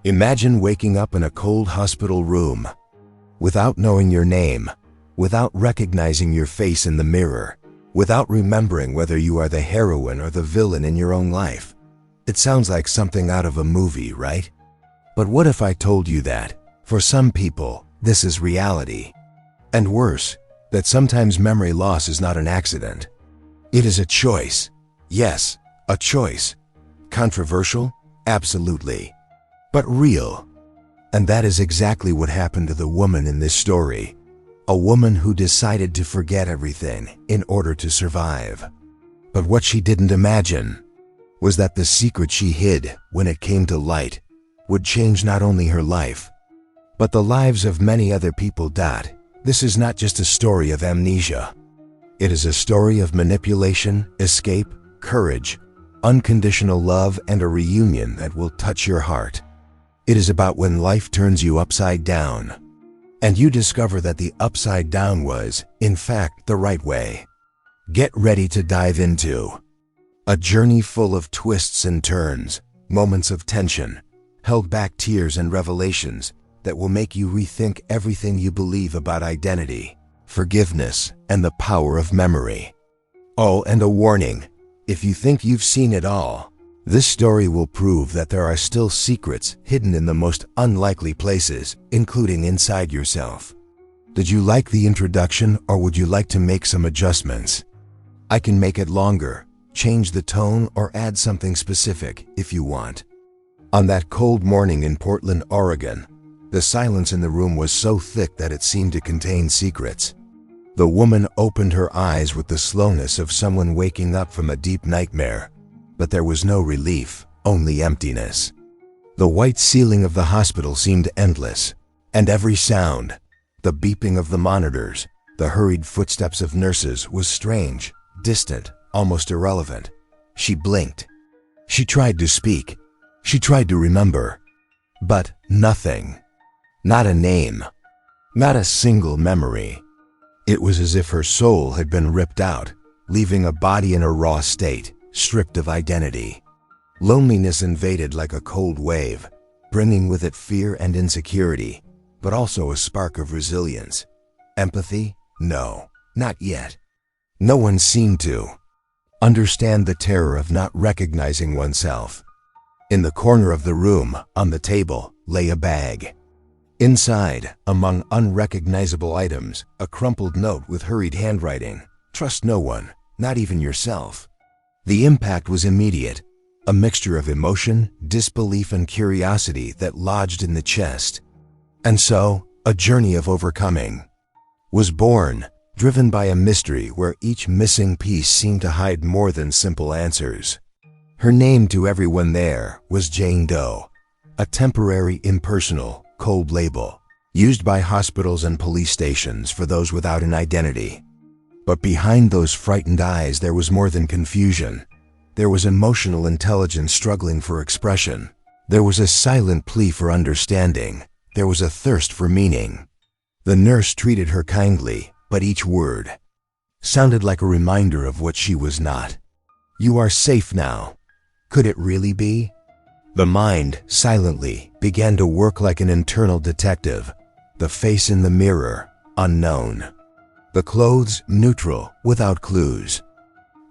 Imagine waking up in a cold hospital room, without knowing your name, without recognizing your face in the mirror, without remembering whether you are the heroine or the villain in your own life. It sounds like something out of a movie, right? But what if I told you that, for some people, this is reality? And worse, that sometimes memory loss is not an accident. It is a choice. Yes, a choice. Controversial? Absolutely. But real. And that is exactly what happened to the woman in this story. A woman who decided to forget everything in order to survive. But what she didn't imagine was that the secret she hid when it came to light would change not only her life, but the lives of many other people. This is not just a story of amnesia. It is a story of manipulation, escape, courage, unconditional love, and a reunion that will touch your heart. It is about when life turns you upside down, and you discover that the upside down was, in fact, the right way. Get ready to dive into a journey full of twists and turns, moments of tension, held back tears, and revelations that will make you rethink everything you believe about identity, forgiveness, and the power of memory. Oh, and a warning, if you think you've seen it all, this story will prove that there are still secrets hidden in the most unlikely places, including inside yourself. Did you like the introduction, or would you like to make some adjustments? I can make it longer, change the tone, or add something specific if you want. On that cold morning in Portland, Oregon, the silence in the room was so thick that it seemed to contain secrets. The woman opened her eyes with the slowness of someone waking up from a deep nightmare, but there was no relief, only emptiness. The white ceiling of the hospital seemed endless, and every sound, the beeping of the monitors, the hurried footsteps of nurses, was strange, distant, almost irrelevant. She blinked. She tried to speak. She tried to remember. But nothing. Not a name. Not a single memory. It was as if her soul had been ripped out, leaving a body in a raw state, stripped of identity. Loneliness invaded like a cold wave, bringing with it fear and insecurity, but also a spark of resilience. Empathy? No, not yet. No one seemed to understand the terror of not recognizing oneself. In the corner of the room, on the table, lay a bag. Inside, among unrecognizable items, a crumpled note with hurried handwriting. Trust no one, not even yourself. The impact was immediate, a mixture of emotion, disbelief, and curiosity that lodged in the chest. And so, a journey of overcoming was born, driven by a mystery where each missing piece seemed to hide more than simple answers. Her name to everyone there was Jane Doe, a temporary, impersonal, cold label, used by hospitals and police stations for those without an identity. But behind those frightened eyes there was more than confusion. There was emotional intelligence struggling for expression. There was a silent plea for understanding. There was a thirst for meaning. The nurse treated her kindly, but each word sounded like a reminder of what she was not. You are safe now. Could it really be? The mind, silently, began to work like an internal detective. The face in the mirror, unknown. The clothes, neutral, without clues.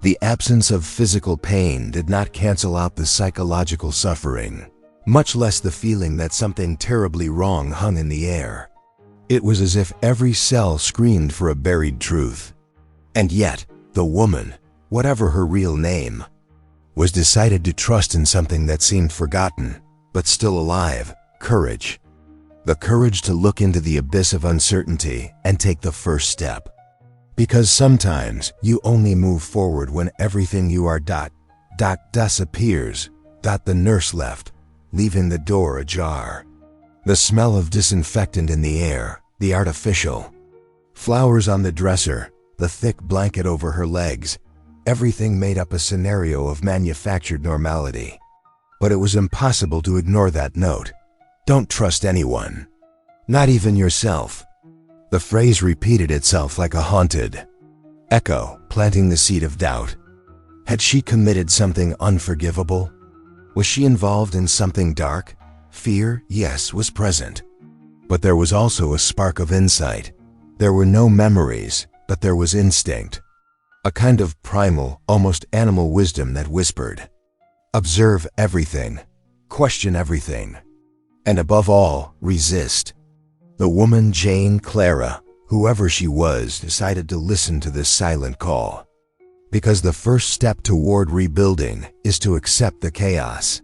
The absence of physical pain did not cancel out the psychological suffering, much less the feeling that something terribly wrong hung in the air. It was as if every cell screamed for a buried truth. And yet, the woman, whatever her real name, was decided to trust in something that seemed forgotten, but still alive: courage. The courage to look into the abyss of uncertainty and take the first step. Because sometimes you only move forward when everything you are disappears. The nurse left, leaving the door ajar. The smell of disinfectant in the air, the artificial flowers on the dresser, the thick blanket over her legs, everything made up a scenario of manufactured normality. But it was impossible to ignore that note. Don't trust anyone. Not even yourself. The phrase repeated itself like a haunted echo, planting the seed of doubt. Had she committed something unforgivable? Was she involved in something dark? Fear, yes, was present. But there was also a spark of insight. There were no memories, but there was instinct. A kind of primal, almost animal wisdom that whispered, observe everything, question everything, and above all, resist. The woman Jane Clara, whoever she was, decided to listen to this silent call. Because the first step toward rebuilding is to accept the chaos.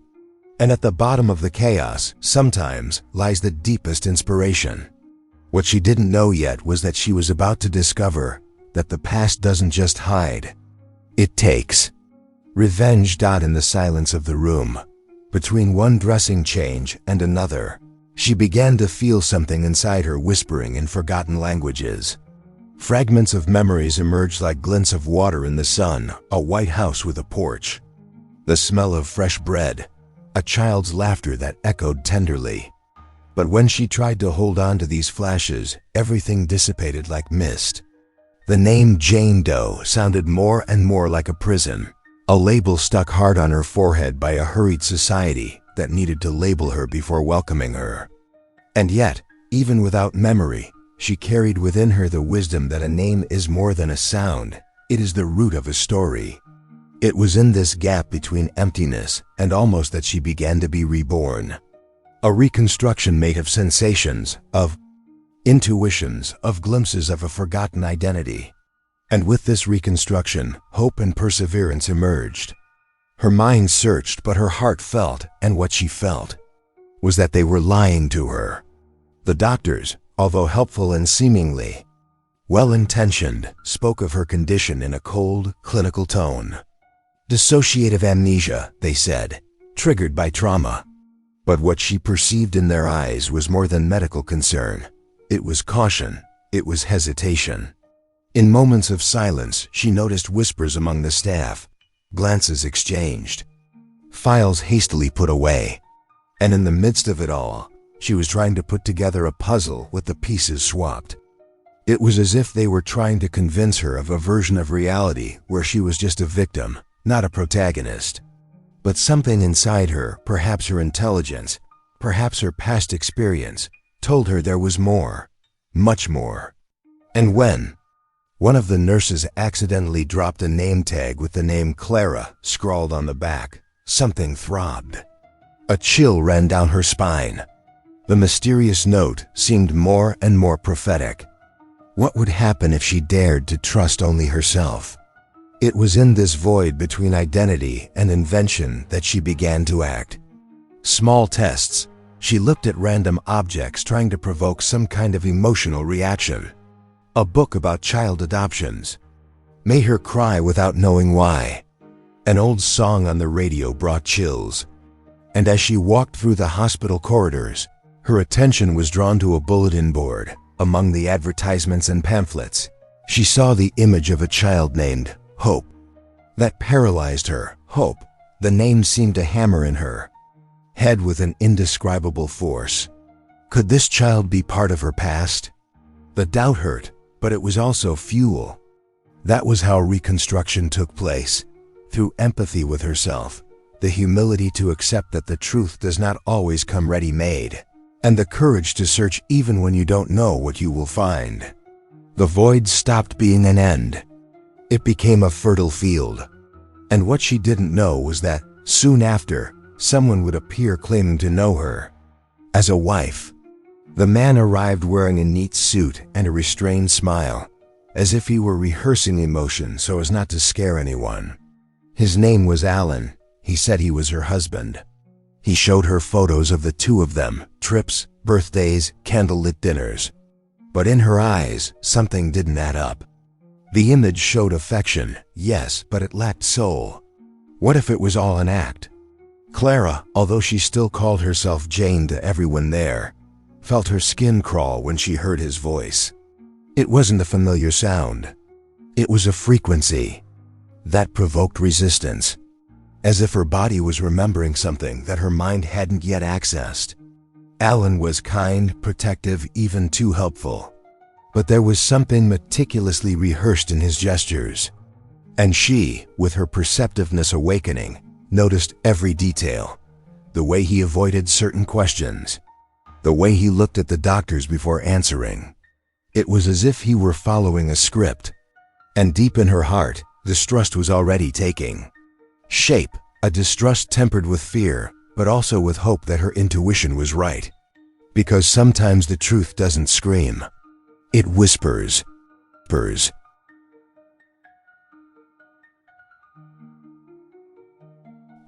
And at the bottom of the chaos, sometimes, lies the deepest inspiration. What she didn't know yet was that she was about to discover that the past doesn't just hide. It takes. Revenge. In the silence of the room, between one dressing change and another, she began to feel something inside her whispering in forgotten languages. Fragments of memories emerged like glints of water in the sun, a white house with a porch, the smell of fresh bread, a child's laughter that echoed tenderly. But when she tried to hold on to these flashes, everything dissipated like mist. The name Jane Doe sounded more and more like a prison, a label stuck hard on her forehead by a hurried society that needed to label her before welcoming her. And yet, even without memory, she carried within her the wisdom that a name is more than a sound, it is the root of a story. It was in this gap between emptiness and almost that she began to be reborn. A reconstruction made of sensations, of intuitions, of glimpses of a forgotten identity. And with this reconstruction, hope and perseverance emerged. Her mind searched, but her heart felt, and what she felt was that they were lying to her. The doctors, although helpful and seemingly well-intentioned, spoke of her condition in a cold, clinical tone. Dissociative amnesia, they said, triggered by trauma. But what she perceived in their eyes was more than medical concern. It was caution. It was hesitation. In moments of silence, she noticed whispers among the staff, glances exchanged, files hastily put away. And in the midst of it all, she was trying to put together a puzzle with the pieces swapped. It was as if they were trying to convince her of a version of reality where she was just a victim, not a protagonist. But something inside her, perhaps her intelligence, perhaps her past experience, told her there was more, much more. And when one of the nurses accidentally dropped a name tag with the name Clara scrawled on the back, something throbbed. A chill ran down her spine. The mysterious note seemed more and more prophetic. What would happen if she dared to trust only herself? It was in this void between identity and invention that she began to act. Small tests. She looked at random objects trying to provoke some kind of emotional reaction. A book about child adoptions made her cry without knowing why. An old song on the radio brought chills. And as she walked through the hospital corridors, her attention was drawn to a bulletin board. Among the advertisements and pamphlets, she saw the image of a child named Hope. That paralyzed her. Hope. The name seemed to hammer in her head with an indescribable force. Could this child be part of her past? The doubt hurt, but it was also fuel. That was how reconstruction took place, through empathy with herself, the humility to accept that the truth does not always come ready-made, and the courage to search even when you don't know what you will find. The void stopped being an end. It became a fertile field. And what she didn't know was that, soon after, someone would appear claiming to know her as a wife. The man arrived wearing a neat suit and a restrained smile, as if he were rehearsing emotion so as not to scare anyone. His name was Alan. He said he was her husband. He showed her photos of the two of them, trips, birthdays, candlelit dinners. But in her eyes, something didn't add up. The image showed affection, yes, but it lacked soul. What if it was all an act? Clara, although she still called herself Jane to everyone there, felt her skin crawl when she heard his voice. It wasn't a familiar sound. It was a frequency that provoked resistance, as if her body was remembering something that her mind hadn't yet accessed. Alan was kind, protective, even too helpful. But there was something meticulously rehearsed in his gestures. And she, with her perceptiveness awakening, noticed every detail. the way he avoided certain questions, the way he looked at the doctors before answering. It was as if he were following a script. And deep in her heart, distrust was already taking shape, a distrust tempered with fear, but also with hope that her intuition was right. Because sometimes the truth doesn't scream. It whispers.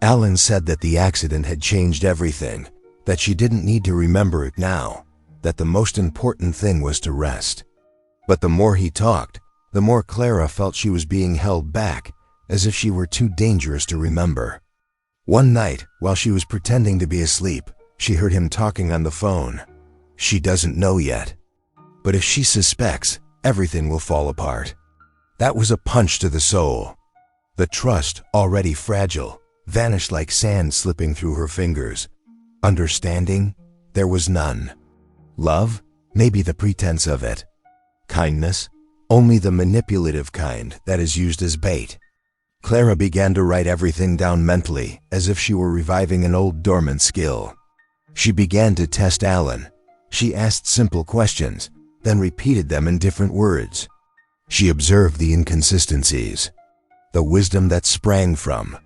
Alan said that the accident had changed everything, that she didn't need to remember it now, that the most important thing was to rest. But the more he talked, the more Clara felt she was being held back, as if she were too dangerous to remember. One night, while she was pretending to be asleep, she heard him talking on the phone. She doesn't know yet. But if she suspects, everything will fall apart. That was a punch to the soul. The trust, already fragile, vanished like sand slipping through her fingers. Understanding? There was none. Love? Maybe the pretense of it. Kindness? Only the manipulative kind that is used as bait. Clara began to write everything down mentally, as if she were reviving an old dormant skill. She began to test Alan. She asked simple questions, then repeated them in different words. She observed the inconsistencies, the wisdom that sprang from.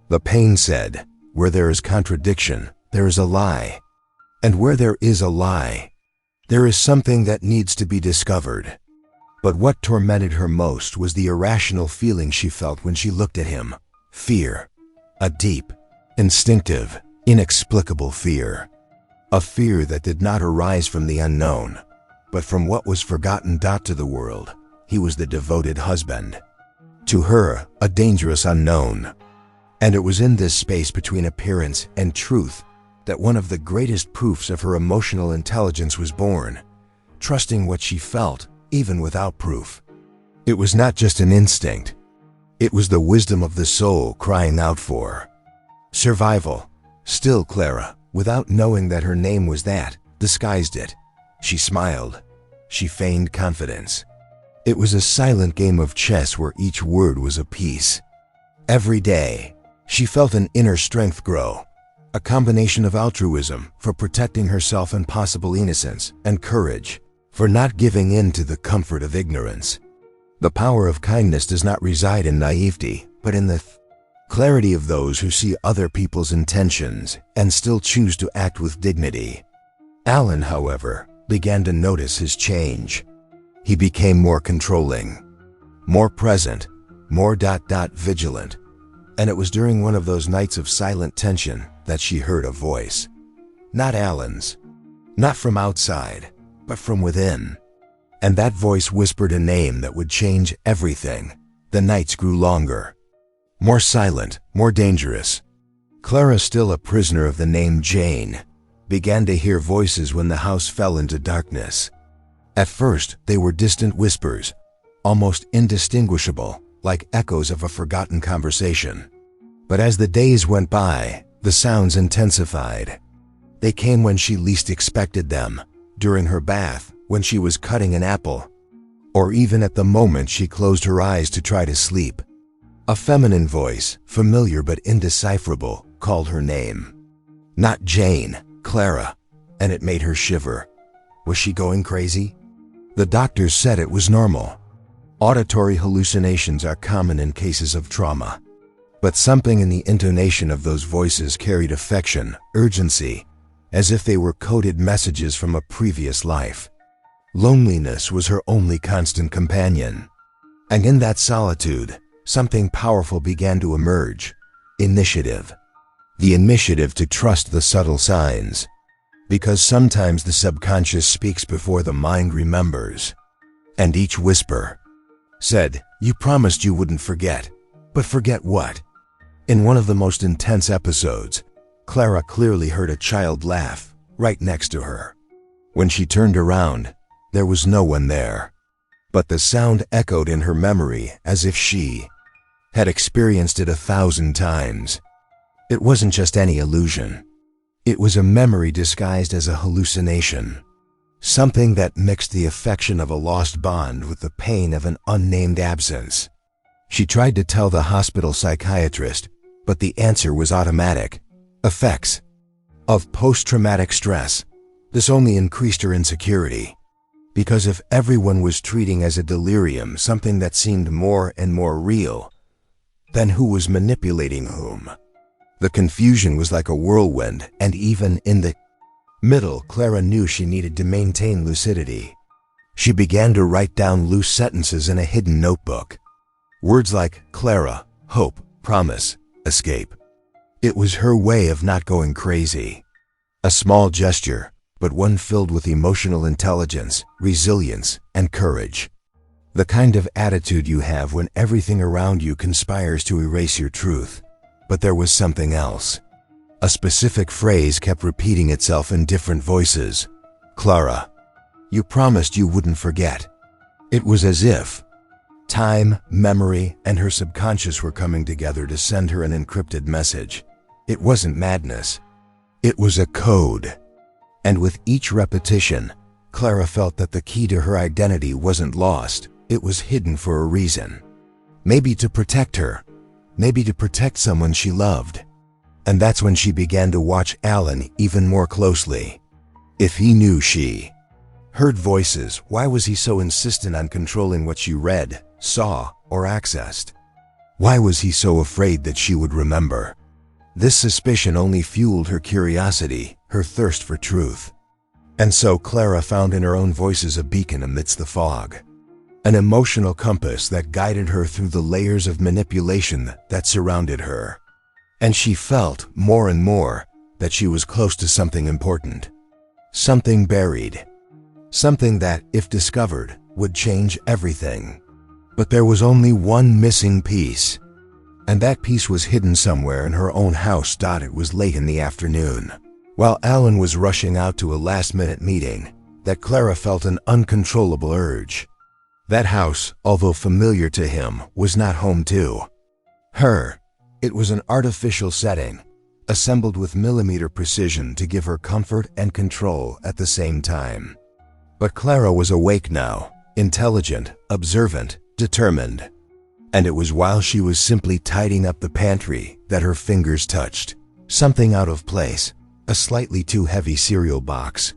The pain said, where there is contradiction, there is a lie. And where there is a lie, there is something that needs to be discovered. But what tormented her most was the irrational feeling she felt when she looked at him. Fear. A deep, instinctive, inexplicable fear. A fear that did not arise from the unknown, but from what was forgotten. To the world, he was the devoted husband. To her, a dangerous unknown. And it was in this space between appearance and truth that one of the greatest proofs of her emotional intelligence was born, trusting what she felt, even without proof. It was not just an instinct. It was the wisdom of the soul crying out for survival. Still Clara, without knowing that her name was that, disguised it. She smiled. She feigned confidence. It was a silent game of chess where each word was a piece. Every day, she felt an inner strength grow, a combination of altruism for protecting herself and possible innocence, and courage for not giving in to the comfort of ignorance. The power of kindness does not reside in naivety, but in the clarity of those who see other people's intentions and still choose to act with dignity. Alan, however, began to notice his change. He became more controlling, more present, more vigilant. And it was during one of those nights of silent tension that she heard a voice. Not Alan's. Not from outside, but from within. And that voice whispered a name that would change everything. The nights grew longer. More silent, more dangerous. Clara, still a prisoner of the name Jane, began to hear voices when the house fell into darkness. At first, they were distant whispers, almost indistinguishable, like echoes of a forgotten conversation. But as the days went by, the sounds intensified. They came when she least expected them, during her bath, when she was cutting an apple, or even at the moment she closed her eyes to try to sleep. A feminine voice, familiar but indecipherable, called her name. Not Jane, Clara, and it made her shiver. Was she going crazy? The doctors said it was normal. Auditory hallucinations are common in cases of trauma. But something in the intonation of those voices carried affection, urgency, as if they were coded messages from a previous life. Loneliness was her only constant companion. And in that solitude, something powerful began to emerge. Initiative. The initiative to trust the subtle signs. Because sometimes the subconscious speaks before the mind remembers. And each whisper said, "You promised you wouldn't forget." But forget what? In one of the most intense episodes, Clara clearly heard a child laugh right next to her. When she turned around, there was no one there. But the sound echoed in her memory as if she had experienced it 1,000 times. It wasn't just any illusion. It was a memory disguised as a hallucination. Something that mixed the affection of a lost bond with the pain of an unnamed absence. She tried to tell the hospital psychiatrist, but the answer was automatic. Effects. of post-traumatic stress. This only increased her insecurity. Because if everyone was treating as a delirium something that seemed more and more real, then who was manipulating whom? The confusion was like a whirlwind, and even in the middle, Clara knew she needed to maintain lucidity. She began to write down loose sentences in a hidden notebook. Words like Clara, hope, promise, escape. It was her way of not going crazy. A small gesture, but one filled with emotional intelligence, resilience, and courage. The kind of attitude you have when everything around you conspires to erase your truth. But there was something else. A specific phrase kept repeating itself in different voices. Clara, you promised you wouldn't forget. It was as if time, memory, and her subconscious were coming together to send her an encrypted message. It wasn't madness. It was a code. And with each repetition, Clara felt that the key to her identity wasn't lost. It was hidden for a reason. Maybe to protect her. Maybe to protect someone she loved. And that's when she began to watch Alan even more closely. If he knew she heard voices, why was he so insistent on controlling what she read, saw, or accessed? Why was he so afraid that she would remember? This suspicion only fueled her curiosity, her thirst for truth. And so Clara found in her own voices a beacon amidst the fog. An emotional compass that guided her through the layers of manipulation that surrounded her. And she felt, more and more, that she was close to something important. Something buried. Something that, if discovered, would change everything. But there was only one missing piece. And that piece was hidden somewhere in her own house. It was late in the afternoon. While Alan was rushing out to a last-minute meeting, that Clara felt an uncontrollable urge. That house, although familiar to him, was not home to her. It was an artificial setting, assembled with millimeter precision to give her comfort and control at the same time. But Clara was awake now, intelligent, observant, determined. And it was while she was simply tidying up the pantry that her fingers touched something out of place, a slightly too heavy cereal box.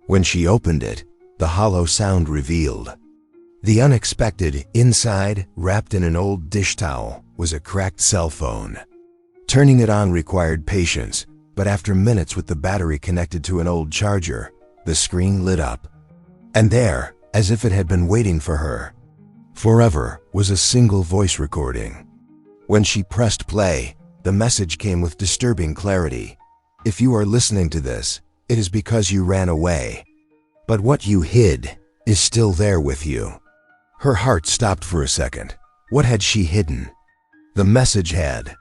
When she opened it, the hollow sound revealed. The unexpected inside, wrapped in an old dish towel, was a cracked cell phone. Turning it on required patience, but after minutes with the battery connected to an old charger, the screen lit up. And there, as if it had been waiting for her forever, was a single voice recording. When she pressed play, the message came with disturbing clarity. If you are listening to this, it is because you ran away. But what you hid is still there with you. Her heart stopped for a second. What had she hidden? The message had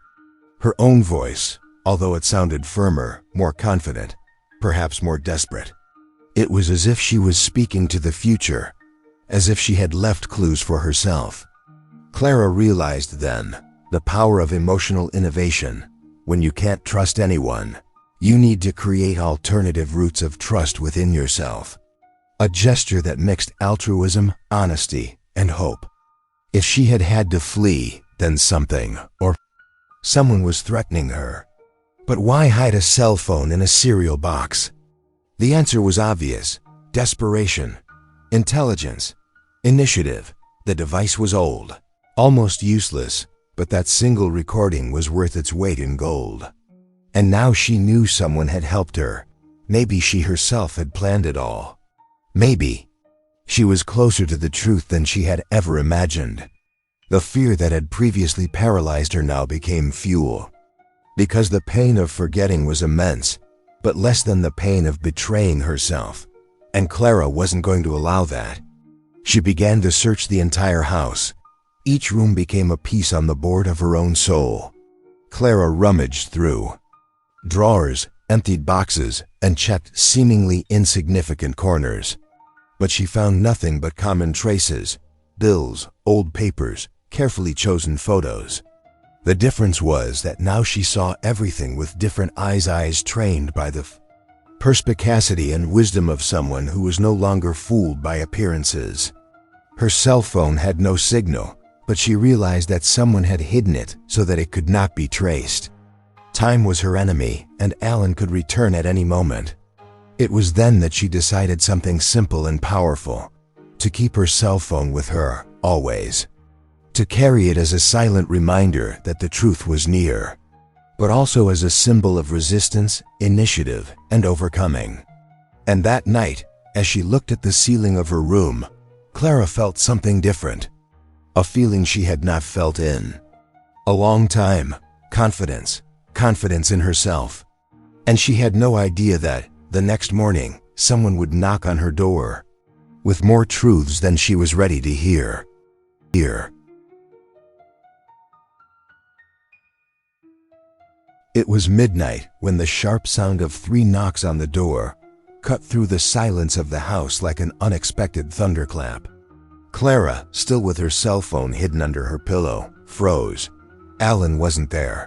her own voice, although it sounded firmer, more confident, perhaps more desperate. It was as if she was speaking to the future, as if she had left clues for herself. Clara realized then the power of emotional innovation. When you can't trust anyone, you need to create alternative routes of trust within yourself. A gesture that mixed altruism, honesty, and hope. If she had had to flee, then something or someone was threatening her. But why hide a cell phone in a cereal box? The answer was obvious. Desperation. Intelligence. Initiative. The device was old. Almost useless, but that single recording was worth its weight in gold. And now she knew someone had helped her. Maybe she herself had planned it all. Maybe she was closer to the truth than she had ever imagined. The fear that had previously paralyzed her now became fuel. Because the pain of forgetting was immense, but less than the pain of betraying herself. And Clara wasn't going to allow that. She began to search the entire house. Each room became a piece on the board of her own soul. Clara rummaged through drawers, emptied boxes, and checked seemingly insignificant corners. But she found nothing but common traces, bills, old papers, carefully chosen photos. The difference was that now she saw everything with different eyes trained by the perspicacity and wisdom of someone who was no longer fooled by appearances. Her cell phone had no signal, but she realized that someone had hidden it so that it could not be traced. Time was her enemy, and Alan could return at any moment. It was then that she decided something simple and powerful: to keep her cell phone with her, always. To carry it as a silent reminder that the truth was near, but also as a symbol of resistance, initiative, and overcoming. And that night, as she looked at the ceiling of her room, Clara felt something different. A feeling she had not felt in a long time. Confidence in herself. And she had no idea that, the next morning, someone would knock on her door with more truths than she was ready to hear. It was midnight when the sharp sound of 3 knocks on the door cut through the silence of the house like an unexpected thunderclap. Clara, still with her cell phone hidden under her pillow, froze. Alan wasn't there.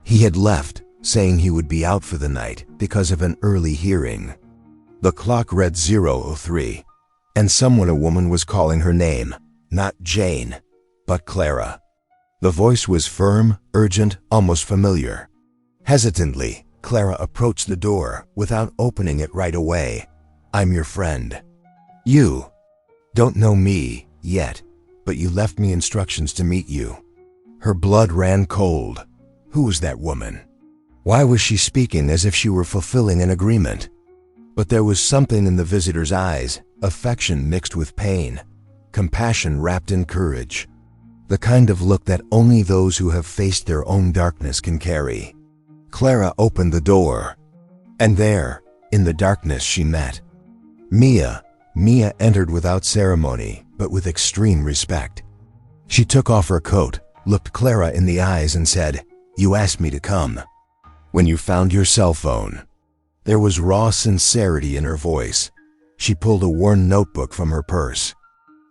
He had left, saying he would be out for the night because of an early hearing. The clock read 03, and a woman was calling her name, not Jane, but Clara. The voice was firm, urgent, almost familiar. Hesitantly, Clara approached the door without opening it right away. "I'm your friend. You don't know me yet, but you left me instructions to meet you." Her blood ran cold. Who was that woman? Why was she speaking as if she were fulfilling an agreement? But there was something in the visitor's eyes, affection mixed with pain, compassion wrapped in courage. The kind of look that only those who have faced their own darkness can carry. Clara opened the door, and there, in the darkness, she met Mia. Mia entered without ceremony, but with extreme respect. She took off her coat, looked Clara in the eyes and said, "You asked me to come when you found your cell phone." There was raw sincerity in her voice. She pulled a worn notebook from her purse.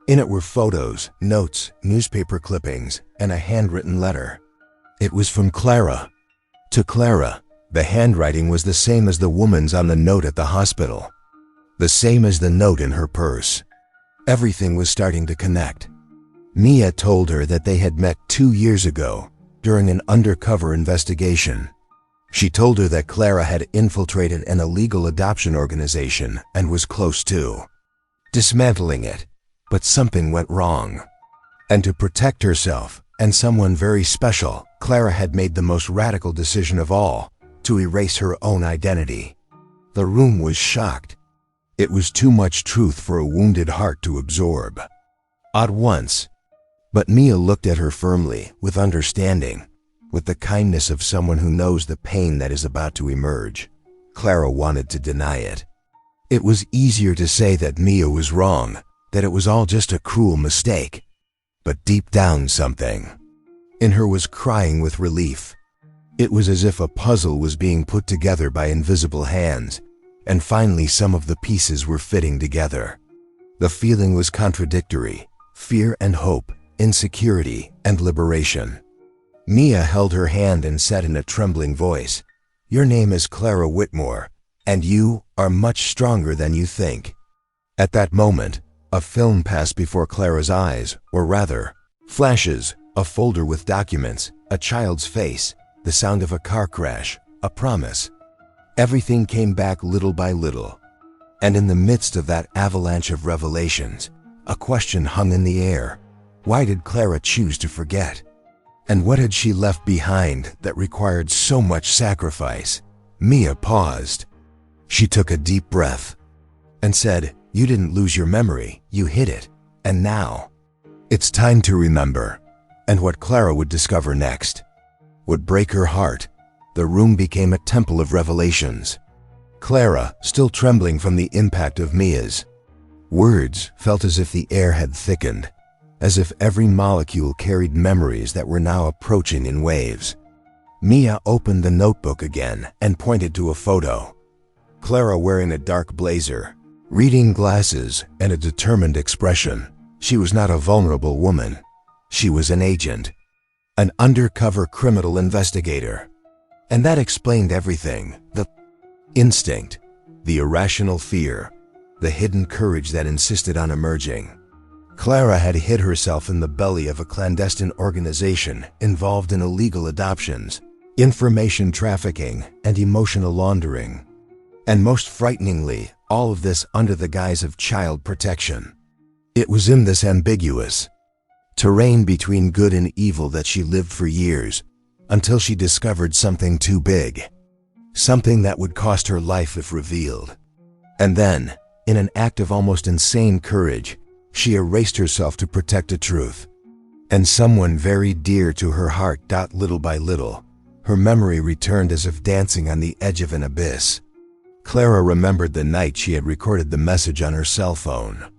In it were photos, notes, newspaper clippings, and a handwritten letter. It was from Clara. To Clara, the handwriting was the same as the woman's on the note at the hospital. The same as the note in her purse. Everything was starting to connect. Mia told her that they had met 2 years ago during an undercover investigation. She told her that Clara had infiltrated an illegal adoption organization and was close to dismantling it, but something went wrong. And to protect herself and someone very special, Clara had made the most radical decision of all, to erase her own identity. The room was shocked. It was too much truth for a wounded heart to absorb at once. But Mia looked at her firmly, with understanding, with the kindness of someone who knows the pain that is about to emerge. Clara wanted to deny it. It was easier to say that Mia was wrong, that it was all just a cruel mistake. But deep down something in her was crying with relief. It was as if a puzzle was being put together by invisible hands, and finally some of the pieces were fitting together. The feeling was contradictory: fear and hope, insecurity and liberation. Mia held her hand and said in a trembling voice, "Your name is Clara Whitmore, and you are much stronger than you think." At that moment, a film passed before Clara's eyes, or rather, flashes, a folder with documents, a child's face, the sound of a car crash, a promise. Everything came back little by little. And in the midst of that avalanche of revelations, a question hung in the air. Why did Clara choose to forget? And what had she left behind that required so much sacrifice? Mia paused. She took a deep breath and said, "You didn't lose your memory, you hid it. And now, it's time to remember." And what Clara would discover next would break her heart. The room became a temple of revelations. Clara, still trembling from the impact of Mia's words, felt as if the air had thickened, as if every molecule carried memories that were now approaching in waves. Mia opened the notebook again and pointed to a photo. Clara wearing a dark blazer, reading glasses, and a determined expression. She was not a vulnerable woman. She was an agent, an undercover criminal investigator. And that explained everything: the instinct, the irrational fear, the hidden courage that insisted on emerging. Clara had hid herself in the belly of a clandestine organization involved in illegal adoptions, information trafficking, and emotional laundering. And most frighteningly, all of this under the guise of child protection. It was in this ambiguous terrain between good and evil that she lived for years, until she discovered something too big. Something that would cost her life if revealed. And then, in an act of almost insane courage, she erased herself to protect the truth. And someone very dear to her heart. Little by little, her memory returned as if dancing on the edge of an abyss. Clara remembered the night she had recorded the message on her cell phone.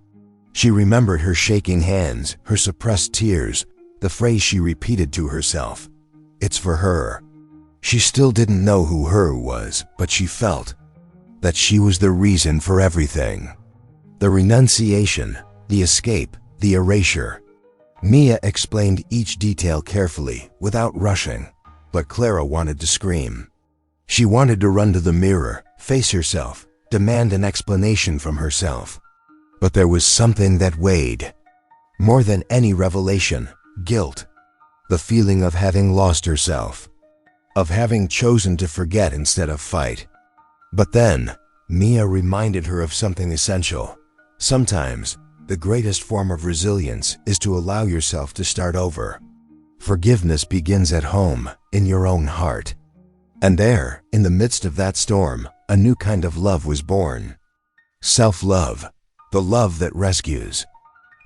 She remembered her shaking hands, her suppressed tears, the phrase she repeated to herself. It's for her. She still didn't know who her was, but she felt that she was the reason for everything. The renunciation, the escape, the erasure. Mia explained each detail carefully, without rushing, but Clara wanted to scream. She wanted to run to the mirror, face herself, demand an explanation from herself. But there was something that weighed. More than any revelation, guilt. The feeling of having lost herself. Of having chosen to forget instead of fight. But then, Mia reminded her of something essential. Sometimes, the greatest form of resilience is to allow yourself to start over. Forgiveness begins at home, in your own heart. And there, in the midst of that storm, a new kind of love was born. Self-love. The love that rescues.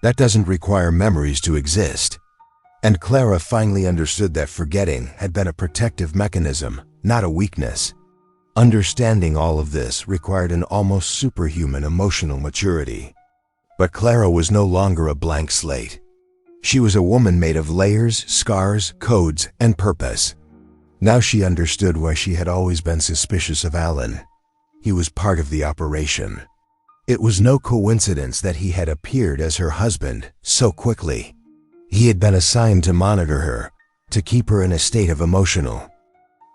That doesn't require memories to exist. And Clara finally understood that forgetting had been a protective mechanism, not a weakness. Understanding all of this required an almost superhuman emotional maturity. But Clara was no longer a blank slate. She was a woman made of layers, scars, codes, and purpose. Now she understood why she had always been suspicious of Alan. He was part of the operation. It was no coincidence that he had appeared as her husband so quickly. He had been assigned to monitor her, to keep her in a state of emotional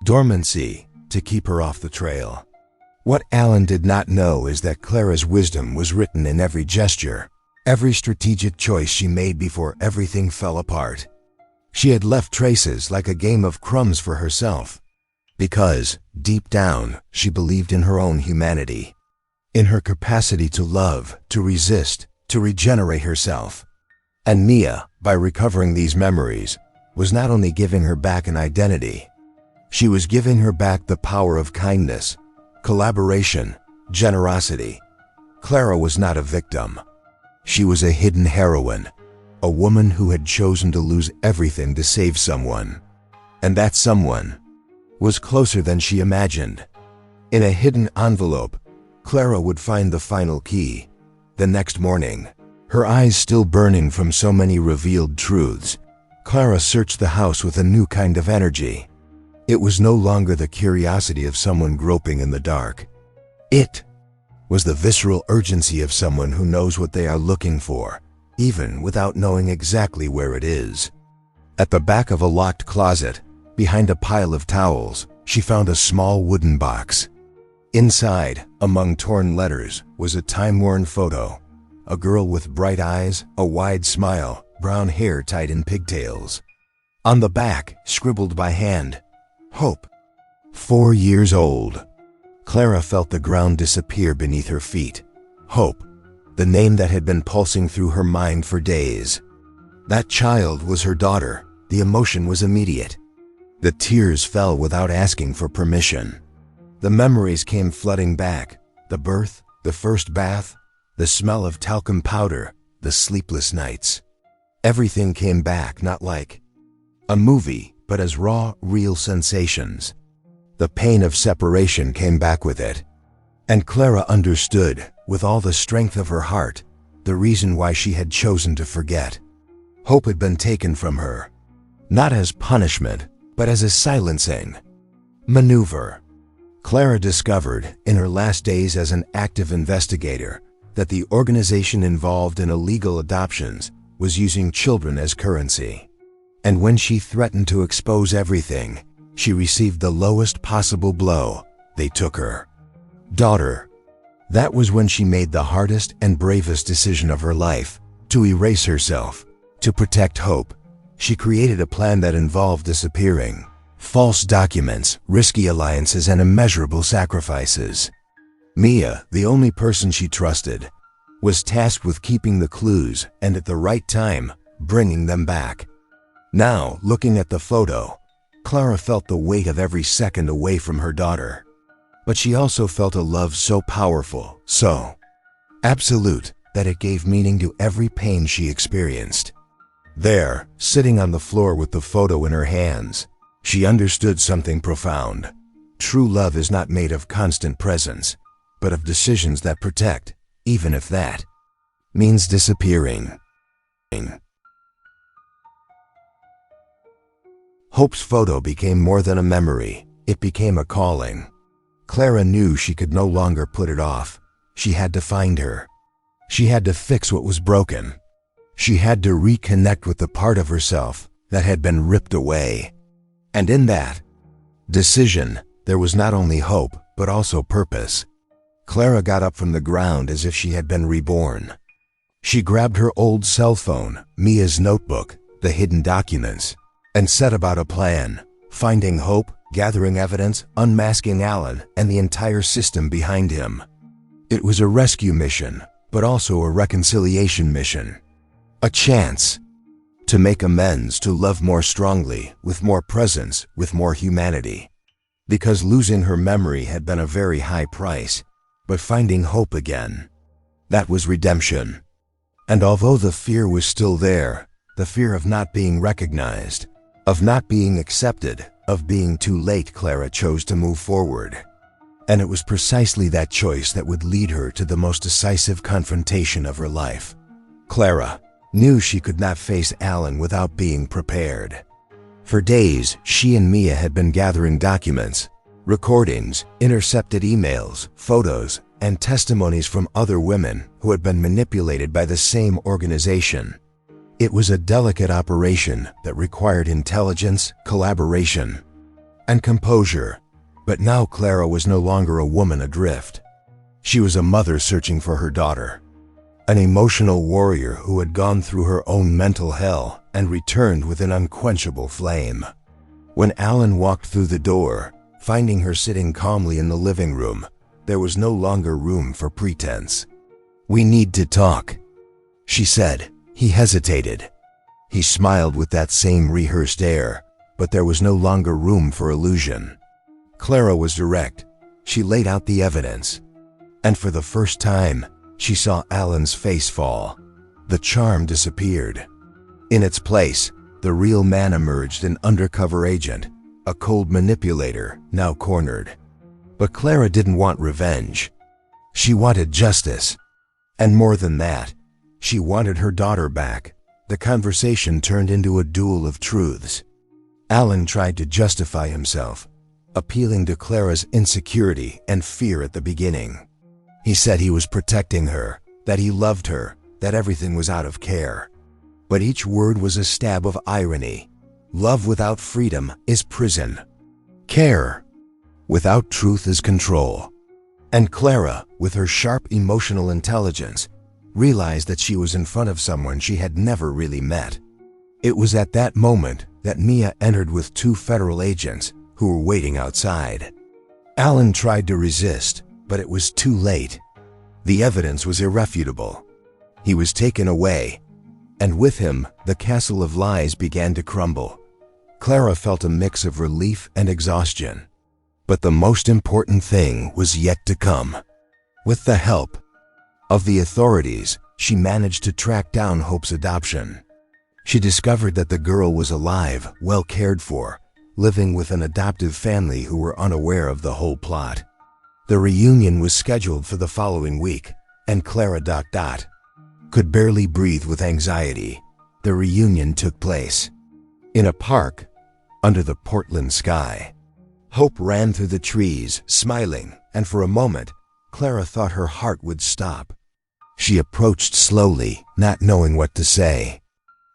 dormancy, to keep her off the trail. What Alan did not know is that Clara's wisdom was written in every gesture, every strategic choice she made before everything fell apart. She had left traces like a game of crumbs for herself, because, deep down, she believed in her own humanity. In her capacity to love, to resist, to regenerate herself. And Mia, by recovering these memories, was not only giving her back an identity, she was giving her back the power of kindness, collaboration, generosity. Clara was not a victim. She was a hidden heroine, a woman who had chosen to lose everything to save someone. And that someone was closer than she imagined. In a hidden envelope, Clara would find the final key. The next morning, her eyes still burning from so many revealed truths, Clara searched the house with a new kind of energy. It was no longer the curiosity of someone groping in the dark. It was the visceral urgency of someone who knows what they are looking for, even without knowing exactly where it is. At the back of a locked closet, behind a pile of towels, she found a small wooden box. Inside, among torn letters, was a time-worn photo. A girl with bright eyes, a wide smile, brown hair tied in pigtails. On the back, scribbled by hand, Hope. 4 years old. Clara felt the ground disappear beneath her feet. Hope, the name that had been pulsing through her mind for days. That child was her daughter. The emotion was immediate. The tears fell without asking for permission. The memories came flooding back. The birth, the first bath, the smell of talcum powder, the sleepless nights. Everything came back, not like a movie, but as raw, real sensations. The pain of separation came back with it. And Clara understood, with all the strength of her heart, the reason why she had chosen to forget. Hope had been taken from her, not as punishment, but as a silencing maneuver. Clara discovered, in her last days as an active investigator, that the organization involved in illegal adoptions was using children as currency. And when she threatened to expose everything, she received the lowest possible blow. They took her daughter. That was when she made the hardest and bravest decision of her life, to erase herself, to protect Hope. She created a plan that involved disappearing, False documents, risky alliances, and immeasurable sacrifices. Mia, the only person she trusted, was tasked with keeping the clues and at the right time, bringing them back. Now, looking at the photo, Clara felt the weight of every second away from her daughter. But she also felt a love so powerful, so absolute, that it gave meaning to every pain she experienced. There, sitting on the floor with the photo in her hands, she understood something profound. True love is not made of constant presence, but of decisions that protect, even if that means disappearing. Hope's photo became more than a memory. It became a calling. Clara knew she could no longer put it off. She had to find her. She had to fix what was broken. She had to reconnect with the part of herself that had been ripped away. And in that decision, there was not only hope, but also purpose. Clara got up from the ground as if she had been reborn. She grabbed her old cell phone, Mia's notebook, the hidden documents, and set about a plan, finding Hope, gathering evidence, unmasking Alan, and the entire system behind him. It was a rescue mission, but also a reconciliation mission. A chance to make amends, to love more strongly, with more presence, with more humanity. Because losing her memory had been a very high price, but finding hope again, that was redemption. And although the fear was still there, the fear of not being recognized, of not being accepted, of being too late, Clara chose to move forward. And it was precisely that choice that would lead her to the most decisive confrontation of her life. Clara knew she could not face Alan without being prepared. For days, she and Mia had been gathering documents, recordings, intercepted emails, photos, and testimonies from other women who had been manipulated by the same organization. It was a delicate operation that required intelligence, collaboration, and composure. But now Clara was no longer a woman adrift. She was a mother searching for her daughter, an emotional warrior who had gone through her own mental hell and returned with an unquenchable flame. When Alan walked through the door, finding her sitting calmly in the living room, there was no longer room for pretense. "We need to talk," she said. He hesitated. He smiled with that same rehearsed air, but there was no longer room for illusion. Clara was direct. She laid out the evidence. And for the first time, she saw Alan's face fall. The charm disappeared. In its place, the real man emerged, an undercover agent, a cold manipulator, now cornered. But Clara didn't want revenge. She wanted justice. And more than that, she wanted her daughter back. The conversation turned into a duel of truths. Alan tried to justify himself, appealing to Clara's insecurity and fear at the beginning. He said he was protecting her, that he loved her, that everything was out of care. But each word was a stab of irony. Love without freedom is prison. Care without truth is control. And Clara, with her sharp emotional intelligence, realized that she was in front of someone she had never really met. It was at that moment that Mia entered with 2 federal agents who were waiting outside. Alan tried to resist, but it was too late. The evidence was irrefutable. He was taken away, and with him, the castle of lies began to crumble. Clara felt a mix of relief and exhaustion. But the most important thing was yet to come. With the help of the authorities, she managed to track down Hope's adoption. She discovered that the girl was alive, well cared for, living with an adoptive family who were unaware of the whole plot. The reunion was scheduled for the following week, and Clara could barely breathe with anxiety. The reunion took place in a park under the Portland sky. Hope ran through the trees, smiling, and for a moment, Clara thought her heart would stop. She approached slowly, not knowing what to say.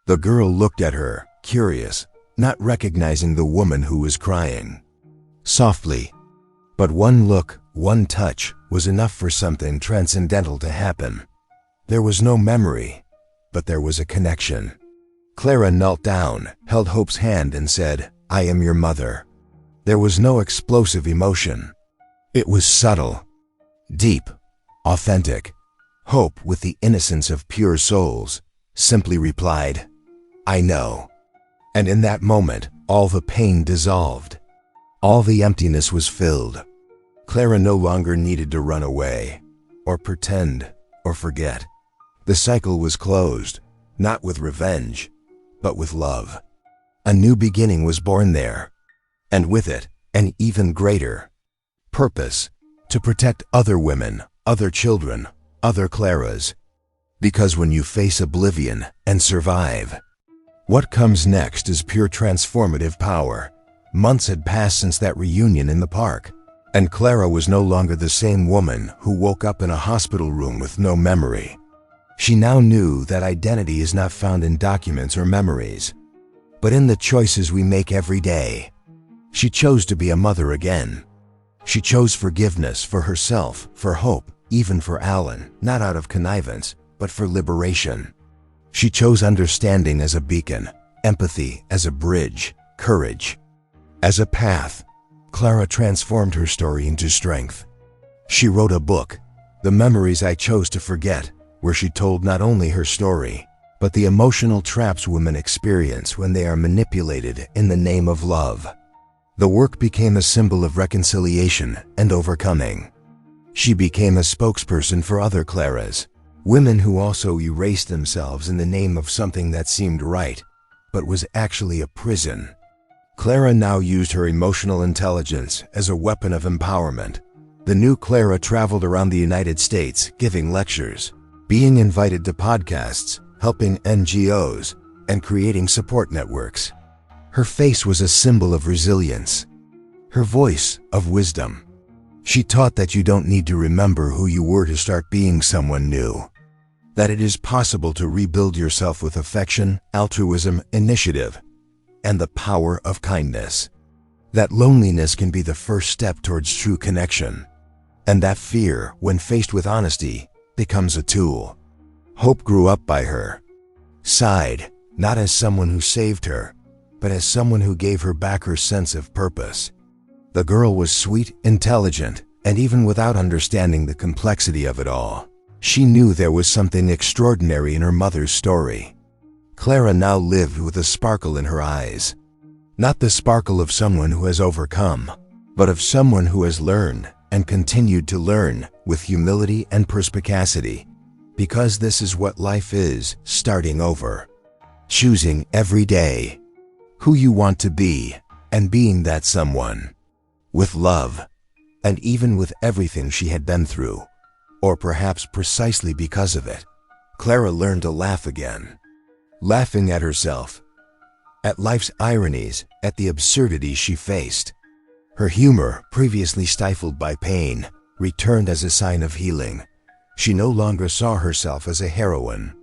The girl looked at her, curious, not recognizing the woman who was crying. Softly. But one look, one touch, was enough for something transcendental to happen. There was no memory, but there was a connection. Clara knelt down, held Hope's hand and said, "I am your mother. There was no explosive emotion. It was subtle, deep, authentic. Hope, with the innocence of pure souls, simply replied, "I know." And in that moment, all the pain dissolved. All the emptiness was filled. Clara no longer needed to run away, or pretend, or forget. The cycle was closed, not with revenge, but with love. A new beginning was born there, and with it, an even greater purpose: to protect other women, other children, other Claras. Because when you face oblivion and survive, what comes next is pure transformative power. Months had passed since that reunion in the park, and Clara was no longer the same woman who woke up in a hospital room with no memory. She now knew that identity is not found in documents or memories, but in the choices we make every day. She chose to be a mother again. She chose forgiveness for herself, for hope, even for Alan, not out of connivance, but for liberation. She chose understanding as a beacon, empathy as a bridge, courage as a path. Clara transformed her story into strength. She wrote a book, The Memories I Chose to Forget, where she told not only her story, but the emotional traps women experience when they are manipulated in the name of love. The work became a symbol of reconciliation and overcoming. She became a spokesperson for other Claras, women who also erased themselves in the name of something that seemed right, but was actually a prison. Clara now used her emotional intelligence as a weapon of empowerment. The new Clara traveled around the United States giving lectures, being invited to podcasts, helping NGOs, and creating support networks. Her face was a symbol of resilience, her voice of wisdom. She taught that you don't need to remember who you were to start being someone new, that it is possible to rebuild yourself with affection, altruism, initiative, and the power of kindness, that loneliness can be the first step towards true connection, and that fear, when faced with honesty, becomes a tool. Hope grew up by her side, not as someone who saved her, but as someone who gave her back her sense of purpose. The girl was sweet, intelligent, and even without understanding the complexity of it all, she knew there was something extraordinary in her mother's story. Clara now lived with a sparkle in her eyes, not the sparkle of someone who has overcome, but of someone who has learned and continued to learn with humility and perspicacity, because this is what life is, starting over, choosing every day who you want to be and being that someone, with love, and even with everything she had been through, or perhaps precisely because of it, Clara learned to laugh again. Laughing at herself, at life's ironies, at the absurdities she faced. Her humor, previously stifled by pain, returned as a sign of healing. She no longer saw herself as a heroine.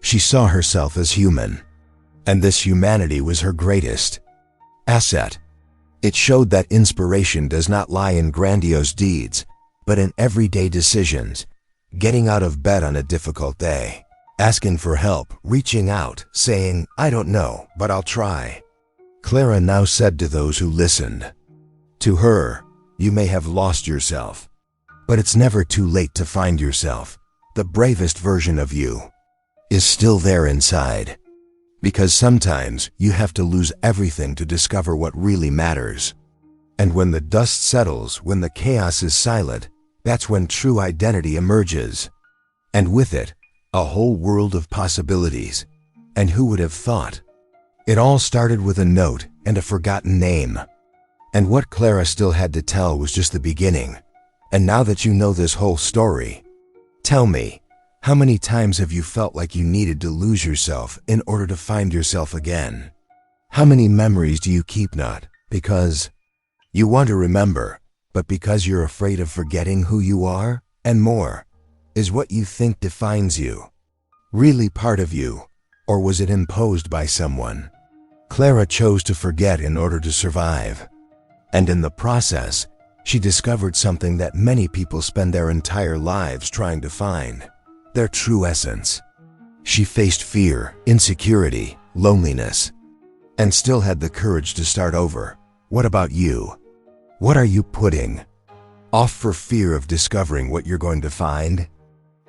She saw herself as human. And this humanity was her greatest asset. It showed that inspiration does not lie in grandiose deeds, but in everyday decisions, getting out of bed on a difficult day, asking for help, reaching out, saying, "I don't know, but I'll try." Clara now said to those who listened, to her, you may have lost yourself, but it's never too late to find yourself. The bravest version of you is still there inside. Because sometimes you have to lose everything to discover what really matters. And when the dust settles, when the chaos is silent, that's when true identity emerges. And with it, a whole world of possibilities. And who would have thought? It all started with a note and a forgotten name. And what Clara still had to tell was just the beginning. And now that you know this whole story, tell me, how many times have you felt like you needed to lose yourself in order to find yourself again? How many memories do you keep not because you want to remember, but because you're afraid of forgetting who you are? And more, is what you think defines you really part of you, or was it imposed by someone? Clara chose to forget in order to survive. And in the process, she discovered something that many people spend their entire lives trying to find. Their true essence. She faced fear, insecurity, loneliness, and still had the courage to start over. What about you? What are you putting off for fear of discovering what you're going to find?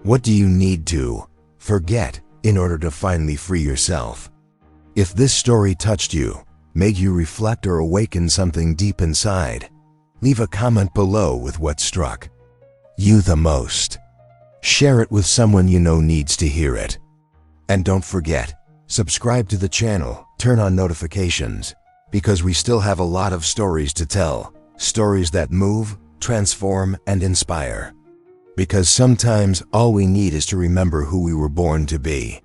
What do you need to forget in order to finally free yourself? If this story touched you, made you reflect or awaken something deep inside, leave a comment below with what struck you the most. Share it with someone you know needs to hear it. And don't forget, subscribe to the channel, turn on notifications, because we still have a lot of stories to tell. Stories that move, transform, and inspire. Because sometimes all we need is to remember who we were born to be.